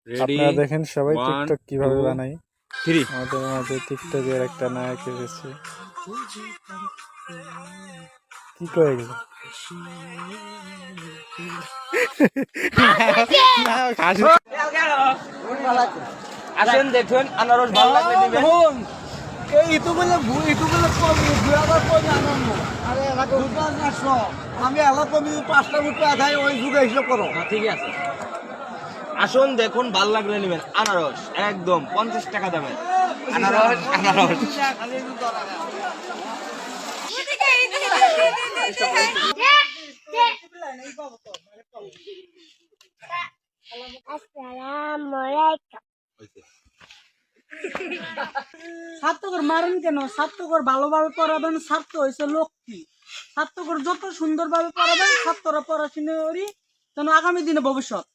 আপনারা দেখেন সবাই 1 টিকটক কিভাবে 2 বানাই। 3 আমাদের মাঝে টিকটকের একটা নায়ক এসেছে। কি করে গেল নায়ক হাসি। আসেন দেখুন আনারস ভালো লাগবে দিবেন। আমি এলা কমি 5টা ফুট খাই ওই যুগে হিসাব করো। ঠিক আছে আসুন দেখুন ভালো লাগলে নেবেন আনারস একদম 50 টাকা দামের আনারস আনারস ছাত্রকর মারেন কেন? ছাত্রকর ভালোভাবে পড়াবেন। ছাত্র হয়েছে লক্ষ্মী। ছাত্রকর যত সুন্দরভাবে পড়াবেন ছাত্ররা পড়াশোনা করি যেন আগামী দিনে ভবিষ্যৎ।